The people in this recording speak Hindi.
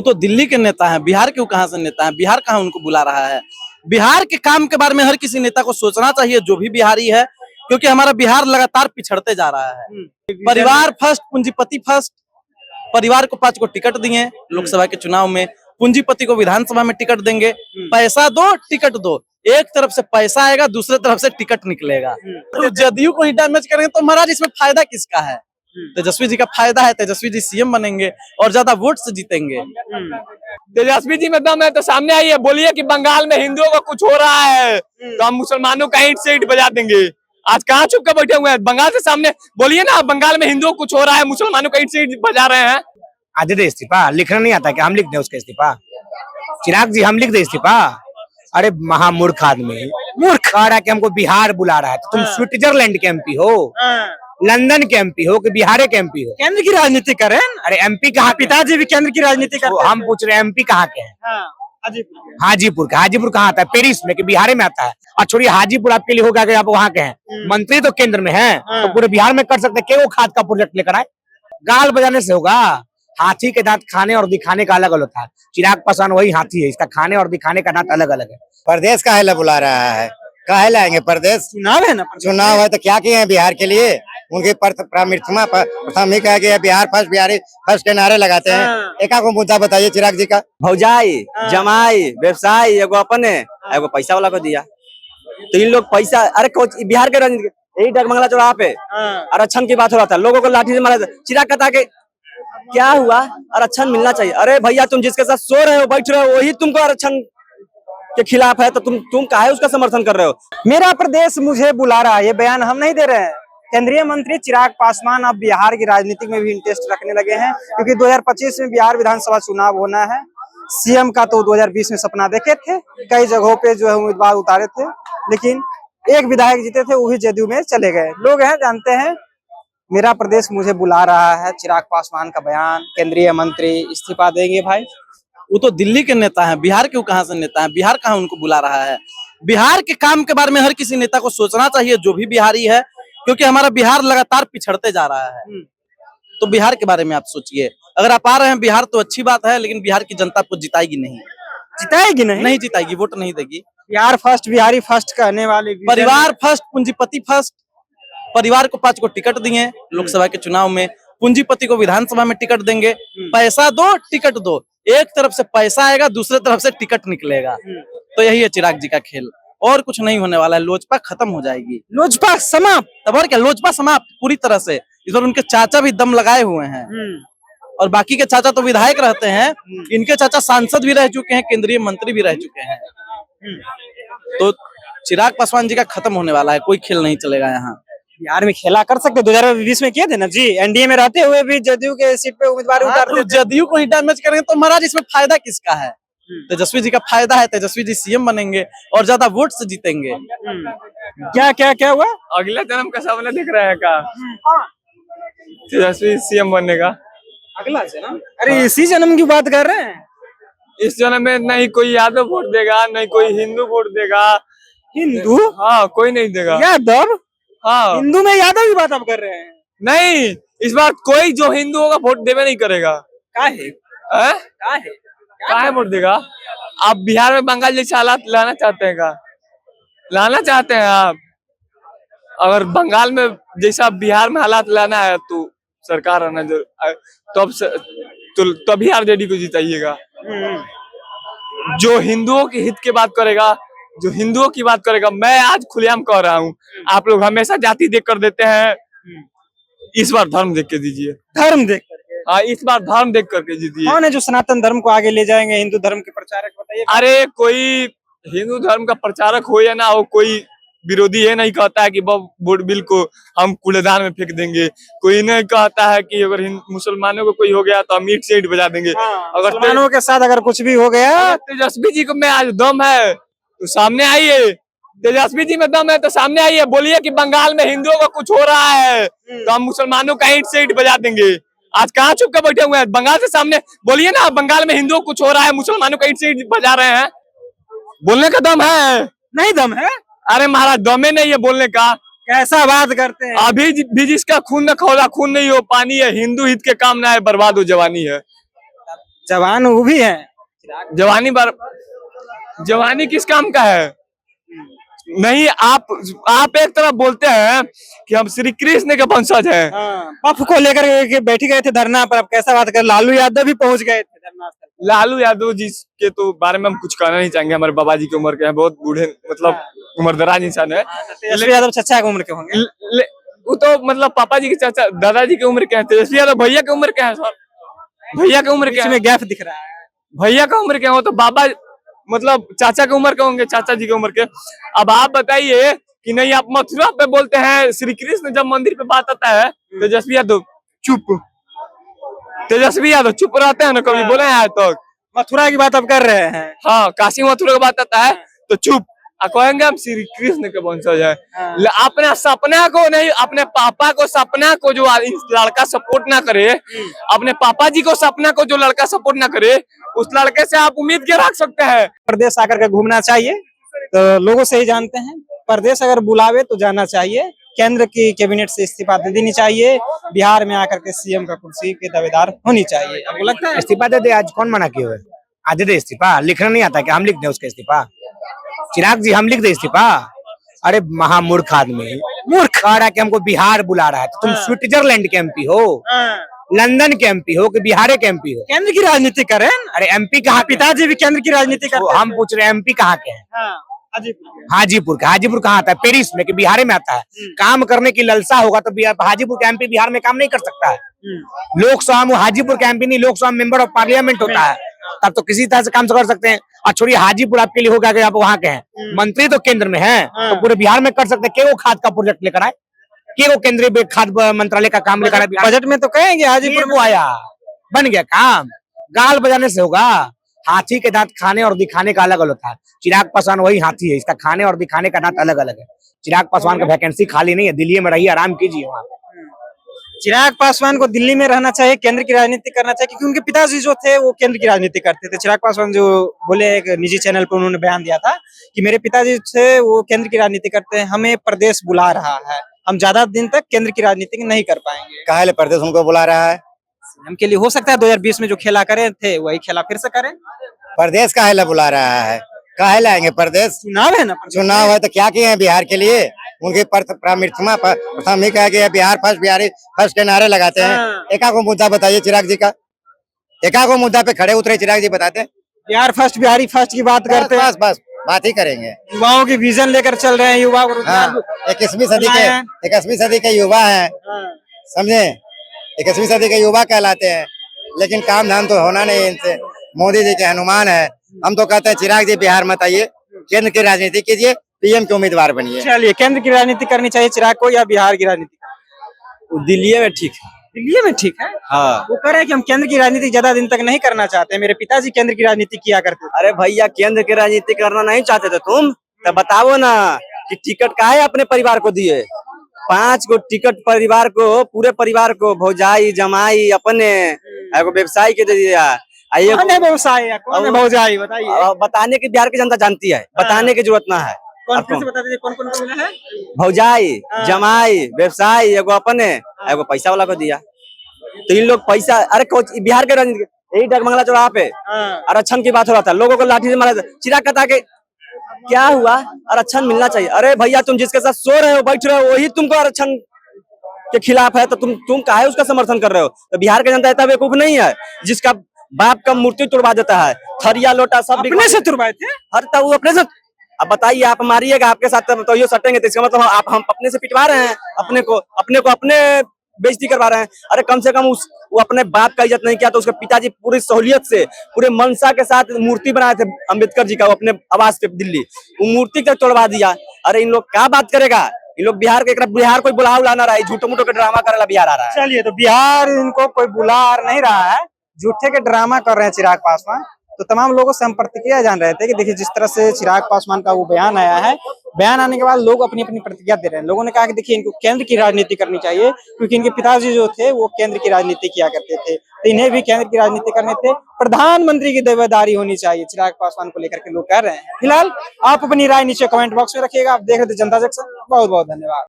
वो तो दिल्ली के नेता हैं, बिहार के वो कहाँ से नेता हैं? बिहार कहाँ उनको बुला रहा है? बिहार के काम के बारे में हर किसी नेता को सोचना चाहिए, जो भी बिहारी है, क्योंकि हमारा बिहार लगातार पिछड़ते जा रहा है। परिवार फर्स्ट, पूंजीपति फर्स्ट। परिवार को 5 को टिकट दिए लोकसभा के चुनाव में, पूंजीपति को विधानसभा में टिकट देंगे। पैसा दो, टिकट दो। एक तरफ से पैसा आएगा, दूसरे तरफ से टिकट निकलेगा। तो जदयू को ही डैमेज करेंगे तो महाराज इसमें फायदा किसका है? तेजस्वी जी का फायदा है, तेजस्वी जी सीएम बनेंगे और ज्यादा वोट से जीतेंगे। तेजस्वी जी में दम है तो सामने आइए, बोलिए कि बंगाल में हिंदुओं का कुछ हो रहा है तो हम मुसलमानों का ईंट से ईंट बजा देंगे। आज कहाँ छुप कर बैठे हुए हैं? बंगाल से सामने बोलिए ना, बंगाल में हिंदुओं को कुछ हो रहा है, मुसलमानों का ईंट से ईंट बजा रहे हैं। आज दे इस्तीफा, लिखना नहीं आता कि हम लिख दें उसका इस्तीफा? चिराग जी हम लिख दे इस्तीफा? अरे महामूर्ख आदमी, मूर्ख कह रहा है कि हमको बिहार बुला रहा है। तो तुम स्विट्जरलैंड के एमपी हो, लंदन के एमपी हो कि बिहार के एमपी हो? केंद्र की राजनीति करें। अरे एमपी कहाँ? पिताजी भी केंद्र की राजनीति करते हैं। हम पूछ रहे हैं एमपी कहाँ के हैं? हाजीपुर का। हाजीपुर कहाँ आता है? पेरिस में कि बिहार में आता है? और छोड़िए, हाजीपुर आपके लिए होगा कि आप वहाँ के हैं। मंत्री तो केंद्र में है, तो पूरे बिहार में कर सकते। क्या वो खाद का प्रोजेक्ट लेकर आए? गाल बजाने से होगा? हाथी के दांत खाने और दिखाने का अलग अलग होता है। चिराग पासवान वही हाथी है, इसका खाने और दिखाने का दांत अलग अलग है। प्रदेश काहे बुला रहा है? काहे लाएंगे प्रदेश? चुनाव है ना, चुनाव है तो क्या किए हैं बिहार के लिए? उनके प्राथमिक है कि बिहार फर्स्ट, बिहारी फर्स्ट के नारे लगाते हैं। एक को मुद्दा बताइए चिराग जी का। भौजाई, जमाई, व्यवसायी, एगो अपने, एगो पैसा वाला को दिया। तो इन लोग पैसा, अरे बिहार के राजनीति यही डगमंगला चौराहा पे आरक्षण की बात हो रहा था, लोगों को लाठी से मारा था। चिराग कहता कि क्या हुआ, आरक्षण मिलना चाहिए। अरे भैया, तुम जिसके साथ सो रहे हो, बैठ रहे हो, वही तुमको आरक्षण के खिलाफ है, तो तुम काहे उसका समर्थन कर रहे हो? मेरा प्रदेश मुझे बुला रहा है, ये बयान हम नहीं दे रहे हैं। केंद्रीय मंत्री चिराग पासवान अब बिहार की राजनीति में भी इंटरेस्ट रखने लगे हैं, क्योंकि 2025 में बिहार विधानसभा चुनाव होना है। सीएम का तो 2020 में सपना देखे थे, कई जगहों पे जो है उम्मीदवार उतारे थे, लेकिन एक विधायक जीते थे, वो भी जदयू में चले गए। लोग हैं जानते हैं। मेरा प्रदेश मुझे बुला रहा है, चिराग पासवान का बयान, केंद्रीय मंत्री इस्तीफा देंगे। भाई वो तो दिल्ली के नेता हैं, बिहार के वो कहाँ से नेता हैं? बिहार कहाँ उनको बुला रहा है? बिहार के काम के बारे में हर किसी नेता को सोचना चाहिए, जो भी बिहारी है, क्योंकि हमारा बिहार लगातार पिछड़ते जा रहा है। तो बिहार के बारे में आप सोचिए। अगर आप आ रहे हैं बिहार तो अच्छी बात है, लेकिन बिहार की जनता आपको जिताएगी नहीं। जिताएगी नहीं? नहीं जिताएगी, वोट नहीं देगी। बिहार फर्स्ट, बिहारी फर्स्ट कहने वाले परिवार फर्स्ट, पूंजीपति फर्स्ट। परिवार को 5 को टिकट दिए लोकसभा के चुनाव में, पूंजीपति को विधानसभा में टिकट देंगे। पैसा दो, टिकट दो। एक तरफ से पैसा आएगा, दूसरे तरफ से टिकट निकलेगा। तो यही है चिराग जी का खेल, और कुछ नहीं होने वाला है। लोजपा खत्म हो जाएगी। लोजपा समाप्त? तब और क्या, लोजपा समाप्त पूरी तरह से। इस बार उनके चाचा भी दम लगाए हुए हैं, और बाकी के चाचा तो विधायक रहते हैं, इनके चाचा सांसद भी रह चुके हैं, केंद्रीय मंत्री भी रह चुके हैं। तो चिराग पासवान जी का खत्म होने वाला है, कोई खेल नहीं चलेगा यहाँ। बिहार में खेला कर सकते, 2020 में किए थे ना जी। एनडीए में रहते हुए भी जदयू के सीट पे उम्मीदवार उतारते थे। जदयू को ही डैमेज करेंगे तो महाराज इसमें फायदा किसका है? तेजस्वी जी का फायदा है, तेजस्वी जी सीएम बनेंगे और ज्यादा वोट से जीतेंगे। क्या क्या क्या हुआ? अगले जन्म का सपना दिख रहा है का? तेजस्वी सीएम बनने का। अगला जन्म? अरे इसी जन्म की बात कर रहे हैं। इस जन्म में नहीं कोई यादव वोट देगा, नहीं कोई हिंदू वोट देगा। हिंदू? हाँ, कोई नहीं देगा। यादव? हाँ, हिंदू में यादव की बात आप कर रहे हैं? नहीं, इस बार कोई जो हिंदुओं का वोट देवे नहीं करेगा। काहे वोट देगा? आप बिहार में बंगाल जैसे हालात लाना चाहते हैं का? लाना चाहते हैं आप? अगर बंगाल में जैसा बिहार में हालात लाना है तो सरकार आना तभी आरजेडी को जिताइएगा। जो हिंदुओं के हित की बात करेगा, जो हिंदुओं की बात करेगा। मैं आज खुलेआम कह रहा हूँ, आप लोग हमेशा जाति देख कर देते हैं, इस बार धर्म देख के दीजिए। धर्म देख करके? हाँ, इस बार धर्म देख करके जीतिए। कौन है जो सनातन धर्म को आगे ले जाएंगे, हिंदू धर्म के प्रचारक? बताइए। अरे कोई हिंदू धर्म का प्रचारक हो या ना हो, कोई विरोधी ये नहीं कहता है कि वोट बिल को हम कूड़ेदान में फेंक देंगे। कोई नहीं कहता है कि अगर मुसलमानों को कोई हो गया तो हम ईंट से ईंट बजा देंगे। अगर मुसलमानों के साथ अगर कुछ भी हो गया, तेजस्वी जी को में आज दम है तो सामने आइए। तेजस्वी जी में दम है तो सामने आइए, बोलिए कि बंगाल में हिंदुओं का कुछ हो रहा है तो हम मुसलमानों का ईंट से ईंट बजा देंगे। आज कहाँ छुप कर बैठे हुए हैं? बंगाल से सामने बोलिए ना, बंगाल में हिंदुओं को कुछ हो रहा है, मुसलमानों का ईंट से ईंट बजा रहे हैं। बोलने का दम है? नहीं दम है? अरे महाराज, दमे नहीं है बोलने का। कैसा बात करते हैं? अभी भी जिसका खून न खौला खून नहीं हो पानी है, हिंदू हित के काम ना है, बर्बाद हो जवानी है। जवान वो भी है। जवानी किस काम का है? नहीं, आप एक तरफ बोलते हैं कि हम श्री कृष्ण के वंशज हैं। पफ को लेकर के बैठ गए थे धरना पर, अब कैसा बात कर, लालू यादव भी पहुंच गए थे धरना स्थल। लालू यादव जी के तो बारे में हम कुछ कहना नहीं चाहेंगे। हमारे बाबा जी की उम्र के हैं, बहुत बूढ़े, मतलब उम्रदराज इंसान है। तेजस्वी यादव चचा की उम्र के होंगे। वो तो मतलब पापा जी के चाचा, दादाजी की उम्र के हैं। तेजस्वी यादव भैया की उम्र के हैं सर, भैया की उम्र के बीच हैं। में गैप दिख रहा है। भैया का उम्र क्या हो तो बाबा मतलब चाचा की उम्र के होंगे, चाचा जी की उम्र के। अब आप बताइए कि नहीं, आप मथुरा पे बोलते हैं श्री कृष्ण, जब मंदिर पे बात आता है तेजस्वी यादव चुप, तेजस्वी यादव चुप रहते हैं ना, कभी बोले हैं आज तक? मथुरा की बात अब कर रहे हैं। हाँ, काशी मथुरा की बात आता है तो चुप, कहेंगे हम श्री कृष्ण के वंशज है। अपने सपना को नहीं, अपने पापा को सपना को जो लड़का सपोर्ट ना करे, अपने पापा जी को सपना को जो लड़का सपोर्ट ना करे, उस लड़के से आप उम्मीद क्या रख सकते हैं? प्रदेश आकर के घूमना चाहिए, तो लोगों से ही जानते हैं। प्रदेश अगर बुलावे तो जाना चाहिए। केंद्र की कैबिनेट से इस्तीफा दे देनी चाहिए। बिहार में आकर के सीएम का कुर्सी के दावेदार होनी चाहिए। आपको लगता है? इस्तीफा दे दे, आज कौन मना किया हुआ है? आज दे दे इस्तीफा। लिखना नहीं आता क्या? हम लिख दे उसका इस्तीफा? चिराग जी हम लिख दे इस्तीफा? अरे महामूर्ख आदमी, मूर्ख कह रहा है कि हमको बिहार बुला रहा है। तो तुम स्विट्जरलैंड के एमपी हो, लंदन के एमपी हो कि बिहार के एमपी हो? केंद्र की राजनीति करें। अरे एमपी कहाँ? पिताजी भी केंद्र की राजनीति करते हम पूछ रहे हैं एमपी कहाँ के हैं? हाजीपुर का। हाजीपुर कहाँ आता है? पेरिस में कि बिहार में आता है? काम करने की ललसा होगा तो हाजीपुर का एमपी बिहार में काम नहीं कर सकता है। लोकसभा में हाजीपुर का एमपी नहीं, लोकसभा मेंबर ऑफ पार्लियामेंट होता है, तब तो किसी तरह से काम कर सकते हैं। और छोड़िए, हाजीपुर आपके लिए होगा कि आप वहाँ के हैं, मंत्री तो केंद्र में हैं, तो पूरे बिहार में कर सकते हैं। केवो खाद का प्रोजेक्ट लेकर आए, केवो केंद्रीय खाद्य मंत्रालय का काम लेकर आए। बजट में तो कहेंगे हाजीपुर को आया, बन गया काम। गाल बजाने से होगा? हाथी के दांत खाने और दिखाने का अलग अलग होता है। चिराग पासवान वही हाथी है, इसका खाने और दिखाने का दांत अलग अलग है। चिराग पासवान का वैकेंसी खाली नहीं है, दिल्ली में रहिए, आराम कीजिए वहाँ। चिराग पासवान को दिल्ली में रहना चाहिए, केंद्र की राजनीति करना चाहिए, क्योंकि उनके पिताजी जो थे वो केंद्र की राजनीति करते थे। चिराग पासवान जो बोले, एक निजी चैनल पर उन्होंने बयान दिया था कि मेरे पिताजी थे वो केंद्र की राजनीति करते हैं, हमें प्रदेश बुला रहा है, हम ज्यादा दिन तक केंद्र की राजनीति नहीं कर पाएंगे। काहे प्रदेश उनको बुला रहा है? हम के लिए हो सकता है 2020 में जो खेला करे थे वही खेला फिर से करें। प्रदेश काहे बुला रहा है? काहे लाएंगे प्रदेश? चुनाव है ना, चुनाव है तो क्या किए हैं बिहार के लिए? उनके प्रथम ही कहा कि बिहार फर्स्ट, बिहारी फर्स्ट के नारे लगाते हैं। एका को मुद्दा बताइए चिराग जी का, एका को मुद्दा पे खड़े उतरे चिराग जी, बताते। बिहार फर्स्ट, बिहारी फर्स्ट की बात करते हैं, बस बात ही करेंगे। युवाओं की विजन लेकर चल रहे हैं, युवा को 21वीं सदी के युवा है, समझे? 21वीं सदी के युवा कहलाते हैं, लेकिन काम धाम तो होना नहीं इनसे। मोदी जी के हनुमान है। हम तो कहते हैं चिराग जी बिहार मत आइए, केंद्र की राजनीति कीजिए, पीएम के उम्मीदवार बनिए। चलिए, केंद्र की राजनीति करनी चाहिए चिराग को या बिहार की राजनीति? दिल्ली में ठीक है। दिल्ली में ठीक है। हाँ, वो कह रहे हैं कि हम केंद्र की राजनीति ज्यादा दिन तक नहीं करना चाहते, मेरे पिताजी केंद्र की राजनीति किया करते थे। अरे भैया, केंद्र की राजनीति करना नहीं चाहते थे तुम, तो बताओ ना कि टिकट काहे अपने परिवार को दिए? 5 गो टिकट परिवार को, पूरे परिवार को, भौजाई जमाई अपने एगो व्यवसायी के दे दिया। कौन है व्यवसाय, कौन है भौजाई, बताइए। बताने की बिहार की जनता जानती है, बताने की जरूरत ना है। कौन से बता दीजिए, कौन कौन को मिला है? भौजाई जमाई व्यवसायी, एगो अपने एगो पैसा वाला को दिया। तो इन लोग पैसा, अरे बिहार के राजनीति, यही डगमंगला चौराहा पे आरक्षण की बात हो रहा था, लोगों को लाठी से मारा। चिराग कहता के क्या हुआ, आरक्षण मिलना चाहिए। अरे भैया, तुम जिसके साथ सो रहे हो, बैठ रहे हो, वही तुमको आरक्षण के खिलाफ है, तो तुम काहे उसका समर्थन कर रहे हो? तो बिहार की जनता इतना बेवकूफ नहीं है जिसका बाप का मूर्ति तुड़वा देता है, थरिया लोटा सब अपने से तुड़वाए थे। हर तब वो अपने से। अब बताइए, आप मारिएगा, आपके साथ तो यो सटेंगे, तो इसका मतलब हम अपने से पिटवा रहे हैं, अपने को अपने बेइज्जती करवा रहे हैं। अरे कम से कम वो अपने बाप का इज्जत नहीं किया तो उसके पिताजी पूरी सहूलियत से, पूरे मनसा के साथ मूर्ति बनाए थे अम्बेडकर जी का, वो अपने आवास पे दिल्ली, वो मूर्ति का तोड़वा दिया। अरे इन लोग क्या बात करेगा? इन लोग बिहार कोई बुला ना रहा है, झूठो मूठो के ड्रामा करेला बिहार आ रहा है। चलिए, तो बिहार इनको कोई बुला नहीं रहा है, झूठे के ड्रामा कर रहे हैं चिराग पासवान। तो तमाम लोगों से हम प्रतिक्रिया जान रहे थे कि देखिए, जिस तरह से चिराग पासवान का वो बयान आया है, बयान आने के बाद लोग अपनी अपनी प्रतिक्रिया दे रहे हैं। लोगों ने कहा कि देखिए, इनको केंद्र की राजनीति करनी चाहिए, क्योंकि इनके पिताजी जो थे वो केंद्र की राजनीति किया करते थे, तो इन्हें भी केंद्र की राजनीति करने थे, प्रधानमंत्री की दावेदारी होनी चाहिए, चिराग पासवान को लेकर के लोग कह रहे हैं। फिलहाल आप अपनी राय नीचे कमेंट बॉक्स में रखिएगा। आप देख रहे थे जनता जंक्शन। बहुत बहुत धन्यवाद।